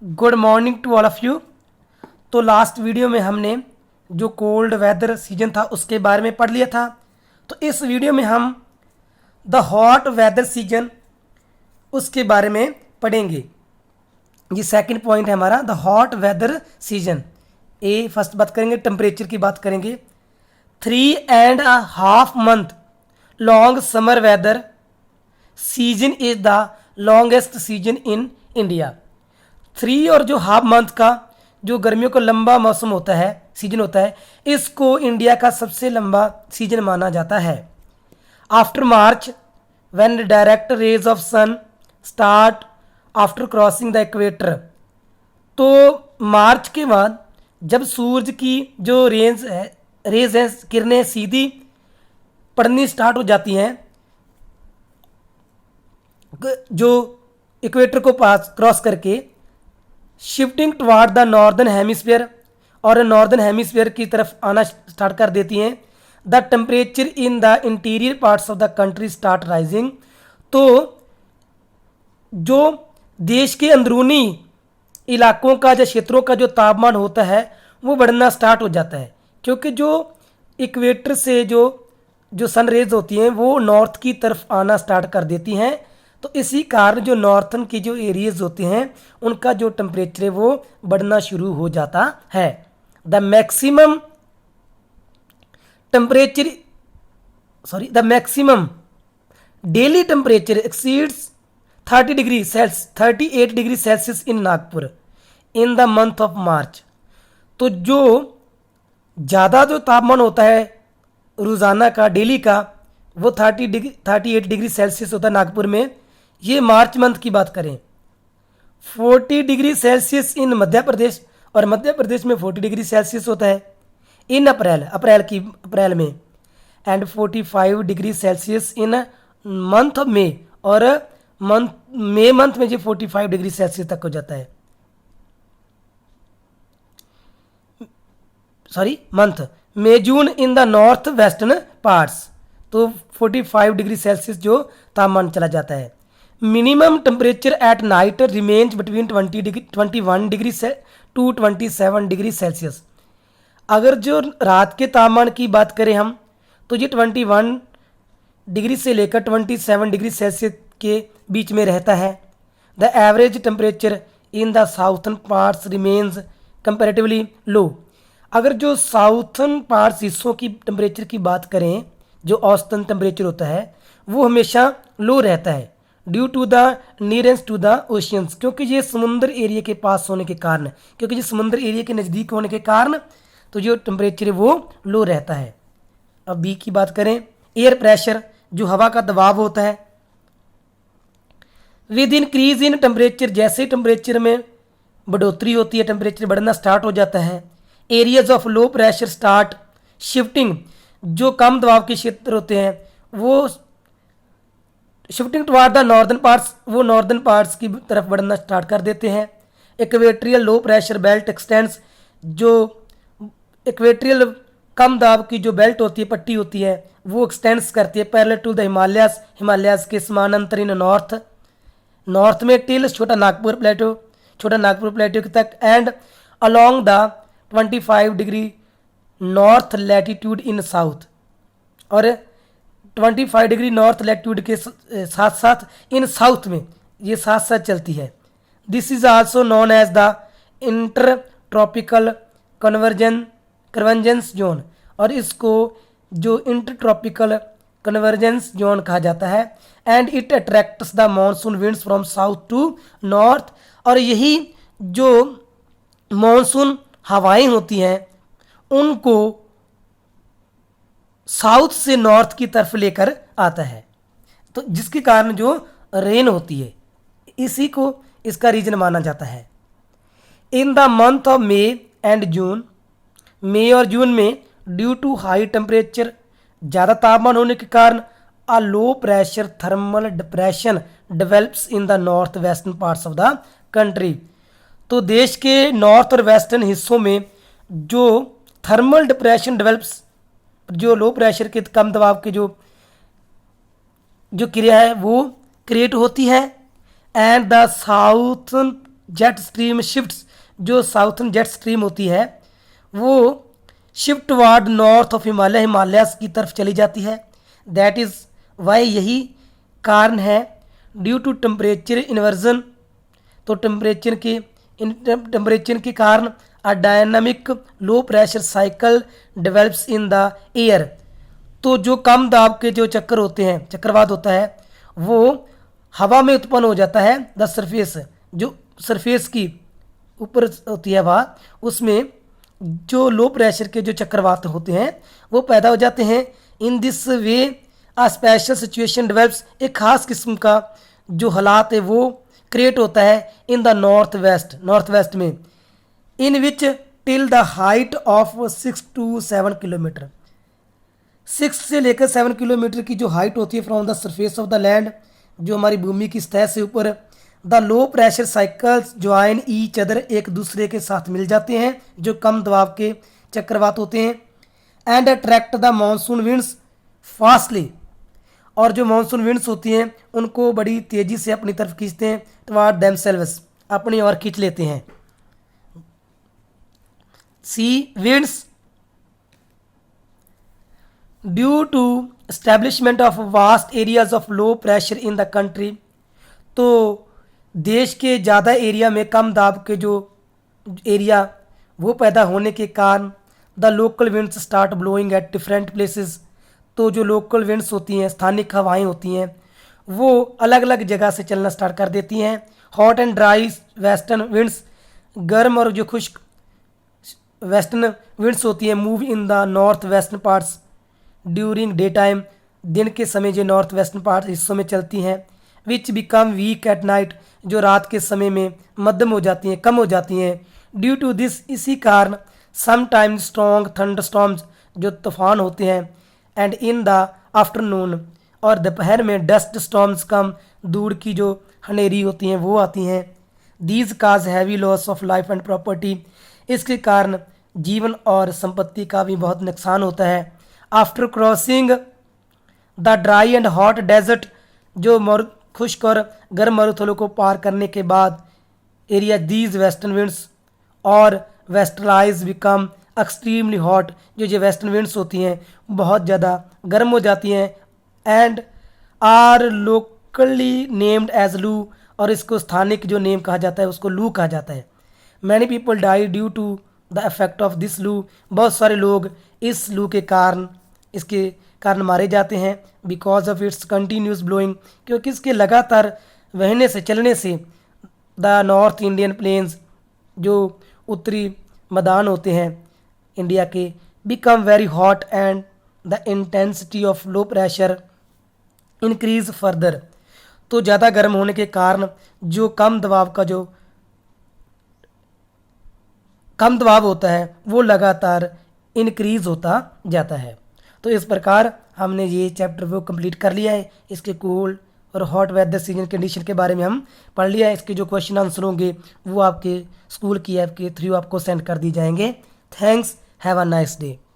Good morning to all of you. तो last video में हमने जो कोल्ड वेदर सीजन था उसके बारे में पढ़ लिया था। तो इस वीडियो में हम द हॉट वेदर सीजन उसके बारे में पढ़ेंगे। ये सेकंड पॉइंट है हमारा, the hot weather season. First बात करेंगे, टेम्परेचर की बात करेंगे। 3.5 month long summer weather season is the longest season in India. 3 और जो हाफ मंथ का जो गर्मियों का लंबा मौसम होता है, सीजन होता है, इसको इंडिया का सबसे लंबा सीजन माना जाता है। After March when direct rays of sun start after crossing the equator. तो मार्च के बाद जब सूरज की जो रेज है, किरणें सीधी पड़नी स्टार्ट हो जाती हैं, जो इक्वेटर को पास क्रॉस करके shifting toward the northern hemisphere, और नॉर्दर्न हेमिस्फीयर की तरफ आना स्टार्ट कर देती हैं, the temperature in the interior parts of the country start rising. तो जो देश के अंदरूनी इलाकों का या क्षेत्रों का जो तापमान होता है वो बढ़ना स्टार्ट हो जाता है, क्योंकि जो इक्वेटर से जो सन रेज होती हैं वो नॉर्थ की तरफ आना स्टार्ट कर देती हैं। तो इसी कारण जो नॉर्थन की जो एरियाज होते हैं उनका जो टेम्परेचर है वो बढ़ना शुरू हो जाता है। The maximum temperature the maximum daily temperature exceeds 38 degree Celsius in Nagpur in the month of March. तो जो ज़्यादा जो तापमान होता है रोज़ाना का, डेली का, वो 38 डिग्री सेल्सियस होता है नागपुर में। ये मार्च मंथ की बात करें, 40 degree Celsius in Madhya Pradesh, और मध्य प्रदेश में 40 डिग्री सेल्सियस होता है इन अप्रैल में, and 45 degree Celsius in month of मे, और मे मंथ में जो 45 डिग्री सेल्सियस तक हो जाता है, month may June in the north western parts. तो 45 डिग्री सेल्सियस जो तापमान चला जाता है। Minimum temperature at night remains between 21 degree से टू 27 डिग्री सेल्सियस। अगर जो रात के तापमान की बात करें हम, तो ये 21 डिग्री से लेकर 27 डिग्री सेल्सियस के बीच में रहता है। The average temperature in the southern parts remains comparatively low. अगर जो साउथर्न पार्ट्स हिस्सों की टेम्परेचर की बात करें, जो औसतन टेम्परेचर होता है वो हमेशा लो रहता है, due to the nearness to the oceans, क्योंकि ये समुद्र एरिया के पास होने के कारण, क्योंकि ये समुद्र एरिया के नज़दीक होने के कारण तो जो टेम्परेचर है वो लो रहता है। अब बी की बात करें, एयर प्रेशर, जो हवा का दबाव होता है, विद इंक्रीज इन टेम्परेचर, जैसे टेम्परेचर में बढ़ोतरी होती है टेम्परेचर बढ़ना स्टार्ट हो जाता है। Areas of low pressure start shifting, जो कम दबाव के क्षेत्र होते हैं वो shifting toward the northern parts, वो नॉर्दर्न पार्ट्स की तरफ बढ़ना स्टार्ट कर देते हैं। इक्वेट्रियल लो प्रेशर बेल्ट एक्सटेंड्स, जो इक्वेट्रियल कम दाब की जो बेल्ट होती है, पट्टी होती है, वो एक्सटेंड्स करती है पैरेलल टू द हिमालयाज के समानांतर इन नॉर्थ में टिल छोटा नागपुर प्लेटो तक, and along the 25 degree north latitude in south, और 25 डिग्री नॉर्थ लैटिट्यूड के साथ साथ इन साउथ में ये साथ साथ चलती है। This is also known as the inter tropical convergence zone, और इसको जो इंटर ट्रॉपिकल कन्वर्जेंस जोन कहा जाता है। And it attracts the monsoon winds from south to north, और यही जो मॉनसून हवाएं होती हैं उनको साउथ से नॉर्थ की तरफ लेकर आता है, तो जिसके कारण जो रेन होती है इसी को इसका रीजन माना जाता है। In the month of May and June, मई और जून में ड्यू टू हाई टेम्परेचर, ज़्यादा तापमान होने के कारण, a low pressure thermal depression develops in the north western parts of the country. तो देश के नॉर्थ और वेस्टर्न हिस्सों में जो थर्मल डिप्रेशन डेवलप्स, जो लो प्रेशर के कम दबाव की जो क्रिया है वो क्रिएट होती है, and the southern jet stream shifts, जो साउथर्न जेट स्ट्रीम होती है वो shift ward north of Himalaya, Himalayas की तरफ चली जाती है। दैट इज़ वाई, यही कारण है। ड्यू टू टेम्परेचर इन्वर्जन, तो टेम्परेचर के कारण a dynamic low pressure cycle develops in the air, तो जो कम दाब के जो चक्कर होते हैं, चक्रवात होता है, वो हवा में उत्पन्न हो जाता है। द सरफेस, जो सरफेस की ऊपर होती है हवा, उसमें जो लो प्रेशर के जो चक्रवात होते हैं वो पैदा हो जाते हैं। In this way a special situation develops, एक खास किस्म का जो हालात है वो क्रिएट होता है इन द नॉर्थ वेस्ट में, in which till the height of 6 to 7 kilometre, 6 से लेकर 7 किलोमीटर की जो हाइट होती है from the surface of the land, जो हमारी भूमि की सतह से ऊपर, the low pressure cycles join each other, एक दूसरे के साथ मिल जाते हैं जो कम दबाव के चक्रवात होते हैं। And attract the monsoon winds fastly, और जो मानसून विंड्स होती हैं उनको बड़ी तेज़ी से अपनी तरफ खींचते हैं, टुवार्ड देमसेल्व्स, अपनी ओर खींच लेते हैं। Sea winds due to establishment of vast areas of low pressure in the country, तो देश के ज़्यादा एरिया में कम दाब के जो एरिया वो पैदा होने के कारण the local winds start blowing at different places, तो जो लोकल विंड्स होती हैं, स्थानिक हवाएं होती हैं, वो अलग अलग जगह से चलना स्टार्ट कर देती हैं। Hot and dry western winds, गर्म और जो खुश्क वेस्टर्न विंड्स होती हैं, move in the north western parts during day time, दिन के समय जो नॉर्थ वेस्टर्न पार्ट हिस्सों में चलती हैं, विच बिकम वीक एट नाइट, जो रात के समय में मध्यम हो जाती हैं, कम हो जाती हैं। ड्यू टू दिस, इसी कारण समटाइम्स स्ट्रॉन्ग थंडरस्टॉर्म्स, जो तूफान होते हैं, एंड इन द आफ्टरनून, और दोपहर में डस्ट स्टॉर्म्स, कम दूर की जो हनेरी होती हैं वो आती हैं। These cause heavy loss of life and property, इसके कारण जीवन और संपत्ति का भी बहुत नुकसान होता है। After crossing the dry and hot desert, जो खुश्क और गर्म मरुस्थलों को पार करने के बाद एरिया दीज वेस्टर्न विंड्स और वेस्टर्लाइज बिकम एक्सट्रीमली हॉट, जो वेस्टर्न विंड्स होती हैं बहुत ज़्यादा गर्म हो जाती हैं। And are locally named as loo, और इसको स्थानिक जो नेम कहा जाता है उसको लू कहा जाता है। Many people die due to the effect of this loo, बहुत सारे लोग इस लू के कारण, इसके कारण मारे जाते हैं। Because of its continuous blowing, क्योंकि इसके लगातार बहने से, चलने से, द नॉर्थ इंडियन प्लेन्स, जो उत्तरी मैदान होते हैं इंडिया के, become very hot and the intensity of low pressure increase further, तो ज़्यादा गर्म होने के कारण जो कम दबाव होता है वो लगातार इंक्रीज होता जाता है। तो इस प्रकार हमने ये चैप्टर वो कंप्लीट कर लिया है। इसके कोल्ड और हॉट वेदर सीजन कंडीशन के बारे में हम पढ़ लिया है। इसके जो क्वेश्चन आंसर होंगे वो आपके स्कूल की ऐप के थ्रू आपको सेंड कर दी जाएंगे। Thanks, have a nice day.